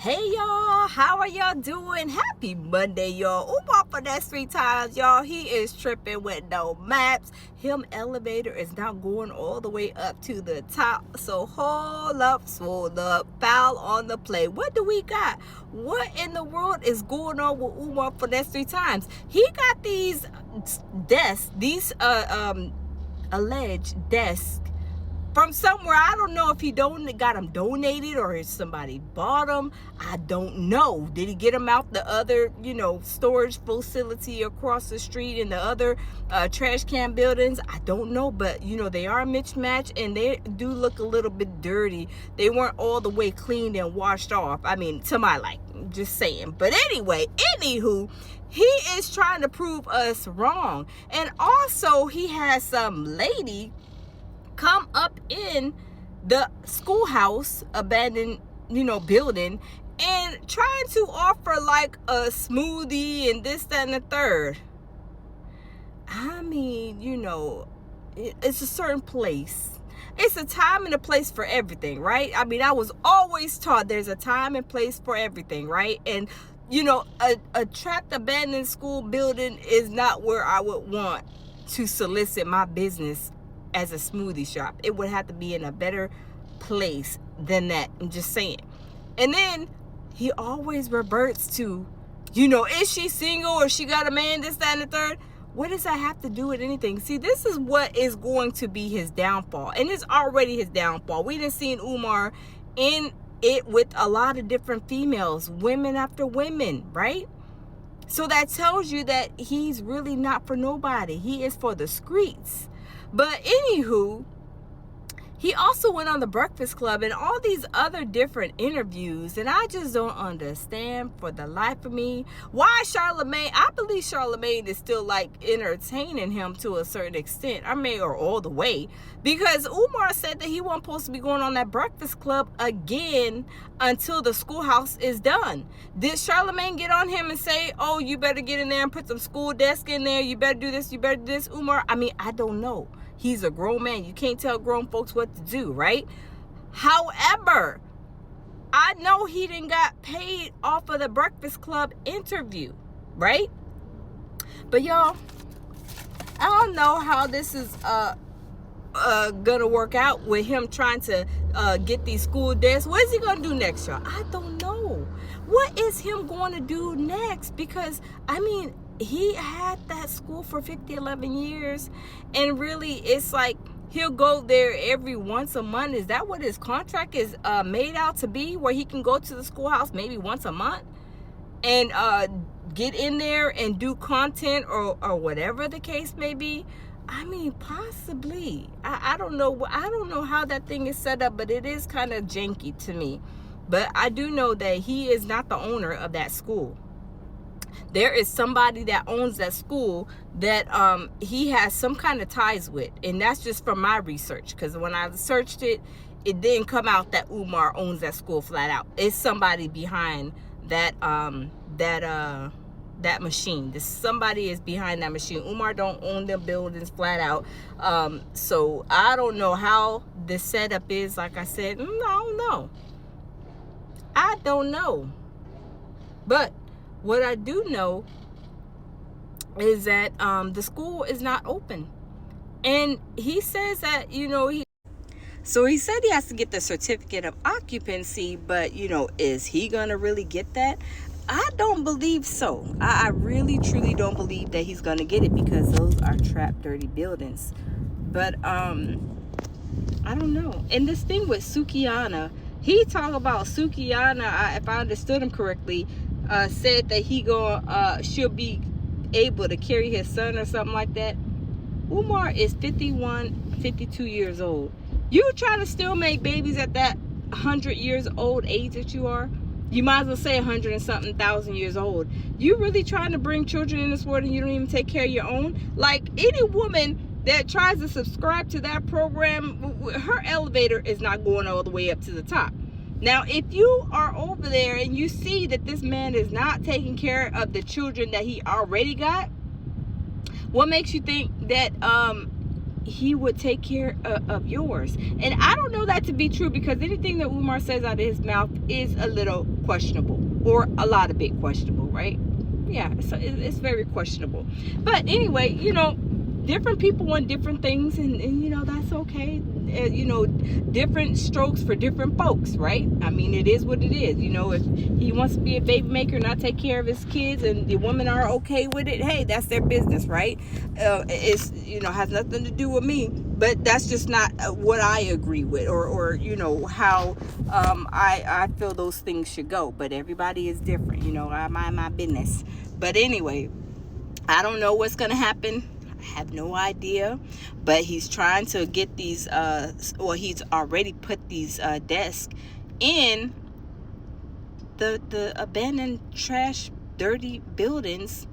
Hey y'all, how are y'all doing? Happy Monday, y'all. Umar for that 3 times, y'all. He is tripping with no maps. Him elevator is now going all the way up to the top. So hold up, swole up, foul on the play. What do we got? What in the world is going on with Umar for that 3 times? He got these desks, these alleged desks from somewhere. I don't know if he got them donated or if somebody bought them. I don't know. Did he get them out the other, storage facility across the street in the other trash can buildings? I don't know, but they are mismatched and they do look a little bit dirty. They weren't all the way cleaned and washed off. I mean, to my liking, just saying. But anyway, anywho, he is trying to prove us wrong. And also he has some lady come up in the schoolhouse abandoned building and trying to offer like a smoothie and this, that, and the third. I mean, it's a certain place. It's a time and a place for everything, right? I mean, I was always taught there's a time and place for everything, right? And a trapped abandoned school building is not where I would want to solicit my business as a smoothie shop. It would have to be in a better place than that. I'm just saying. And then he always reverts to, is she single or she got a man, this, that, and the third? What does that have to do with anything? See, this is what is going to be his downfall. And it's already his downfall. We done seen Umar in it with a lot of different females, women after women, right? So that tells you that he's really not for nobody. He is for the streets. But anywho, he also went on the Breakfast Club and all these other different interviews. And I just don't understand for the life of me why Charlemagne, I believe Charlemagne is still like entertaining him to a certain extent. I mean, or all the way. Because Umar said that he wasn't supposed to be going on that Breakfast Club again until the schoolhouse is done. Did Charlemagne get on him and say, oh, you better get in there and put some school desk in there. You better do this. You better do this, Umar? I mean, I don't know. He's a grown man. You can't tell grown folks what to do, right? However, I know he didn't got paid off of the Breakfast Club interview, right? But y'all, I don't know how this is gonna work out with him trying to get these school desks. What is he gonna do next, y'all? I don't know. What is him going to do next? Because I mean, he had that school for 11 years, and really it's like he'll go there every once a month. Is that what his contract is made out to be, where he can go to the schoolhouse maybe once a month and get in there and do content or whatever the case may be? I mean, possibly. I don't know. I don't know how that thing is set up, but it is kind of janky to me. But I do know that he is not the owner of that school. There is somebody that owns that school that he has some kind of ties with. And that's just from my research. Because when I searched it, it didn't come out that Umar owns that school flat out. It's somebody behind that that machine. Somebody is behind that machine. Umar don't own the buildings flat out. So I don't know how the setup is. Like I said, I don't know. I don't know. But what I do know is that the school is not open. And he says that, so he said he has to get the certificate of occupancy, but, is he going to really get that? I don't believe so. I really, truly don't believe that he's going to get it, because those are trapped, dirty buildings. But I don't know. And this thing with Sukiana, he talked about Sukiana, if I understood him correctly, said that she'll be able to carry his son or something like that. Umar is 51, 52 years old. You try to still make babies at that 100 years old age that you are? You might as well say 100 and something thousand years old. You really trying to bring children in this world and you don't even take care of your own? Like, any woman that tries to subscribe to that program, her elevator is not going all the way up to the top. Now, if you are over there and you see that this man is not taking care of the children that he already got, what makes you think that he would take care of yours. And I don't know that to be true, because anything that Umar says out of his mouth is a little questionable, or a lot of bit questionable, right? Yeah, so it's very questionable. But anyway, different people want different things, and that's okay. Different strokes for different folks, right? I mean, it is what it is. If he wants to be a baby maker, not take care of his kids, and the women are okay with it, hey, that's their business, right? It's has nothing to do with me. But that's just not what I agree with, or how I feel those things should go. But everybody is different. I mind my business. But anyway, I don't know what's gonna happen. I have no idea, but he's trying to get these he's already put these desks in the abandoned, trash, dirty buildings,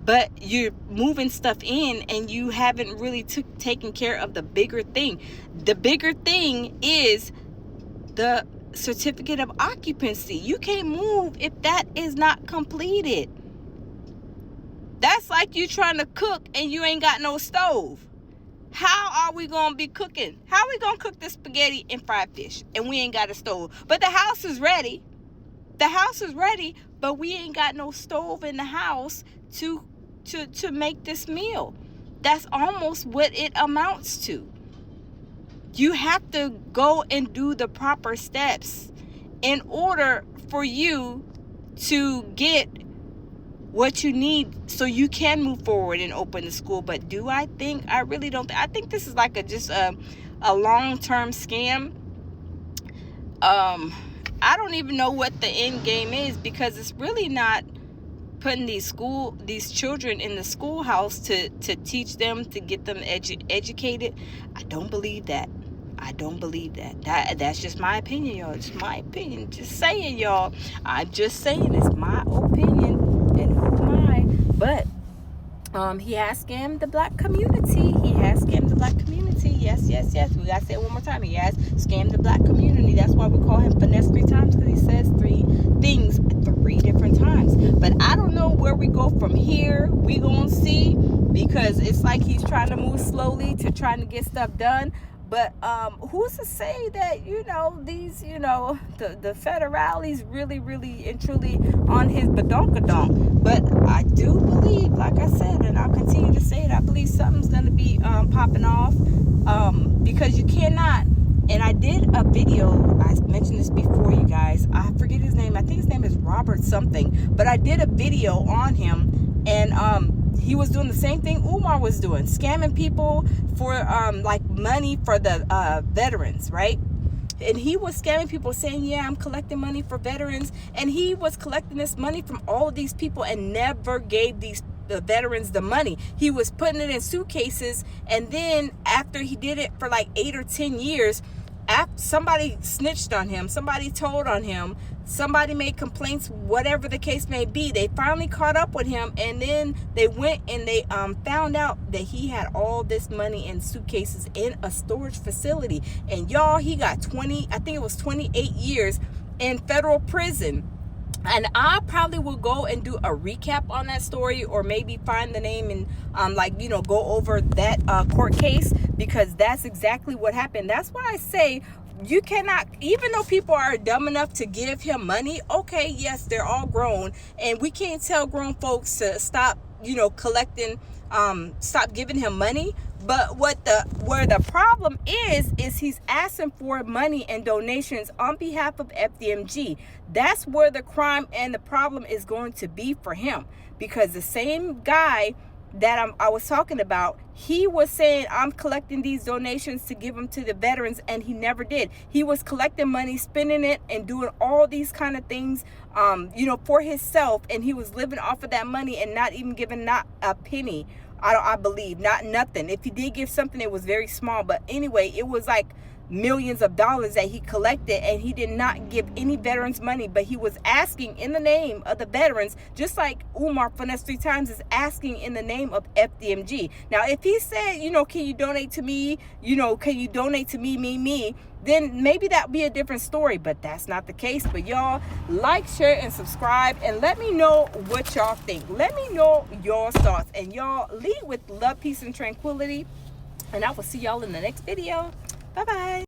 but you're moving stuff in and you haven't really taken care of the bigger thing. The bigger thing is the certificate of occupancy. You can't move if that is not completed. That's like you trying to cook and you ain't got no stove. How are we going to be cooking? How are we going to cook the spaghetti and fried fish and we ain't got a stove? But the house is ready. The house is ready, but we ain't got no stove in the house to make this meal. That's almost what it amounts to. You have to go and do the proper steps in order for you to get what you need so you can move forward and open the school. But do I think? I really don't. I think this is like just a long-term scam. I don't even know what the end game is, because it's really not putting these children in the schoolhouse to teach them, to get them educated. I don't believe that. That's just my opinion, y'all. It's my opinion. Just saying, y'all. I'm just saying, it's my opinion. And who am I? But he has scammed the black community. Yes. We gotta say it one more time. He has scammed the black community. That's why we call him Finesse 3 times, because he says 3 things 3 different times. But I don't know where we go from here. We gonna see, because it's like he's trying to move slowly to trying to get stuff done. But who's to say that, these, the federales really, really and truly on his badonkadonk. But I do believe, like I said, and I'll continue to say it, I believe something's going to be popping off, because you cannot. And I did a video, I mentioned this before, you guys. I forget his name. I think his name is Robert something. But I did a video on him, and he was doing the same thing Umar was doing, scamming people for money for the veterans, right? And he was scamming people, saying, yeah, I'm collecting money for veterans. And he was collecting this money from all of these people and never gave the veterans the money. He was putting it in suitcases, and then after he did it for like 8 or 10 years, after somebody snitched on him, somebody told on him, somebody made complaints, whatever the case may be, they finally caught up with him, and then they went and they found out that he had all this money in suitcases in a storage facility. And y'all, he got 28 years in federal prison. And I probably will go and do a recap on that story, or maybe find the name and go over that court case, because that's exactly what happened. That's why I say you cannot, even though people are dumb enough to give him money, okay, yes, they're all grown, and we can't tell grown folks to stop, collecting, stop giving him money. But where the problem is he's asking for money and donations on behalf of FDMG. That's where the crime and the problem is going to be for him, because the same guy that I was talking about, he was saying, I'm collecting these donations to give them to the veterans, and he never did. He was collecting money, spending it, and doing all these kind of things, for himself, and he was living off of that money and not even giving not a penny. I believe nothing. If he did give something, it was very small. But anyway, it was like millions of dollars that he collected, and he did not give any veterans money, but he was asking in the name of the veterans, just like Umar Finesse 3 times is asking in the name of FDMG. Now, if he said, can you donate to me, can you donate to me, then maybe that would be a different story, but that's not the case. But y'all, like, share, and subscribe, and let me know what y'all think. Let me know your thoughts, and y'all lead with love, peace, and tranquility. And I will see y'all in the next video. Bye-bye.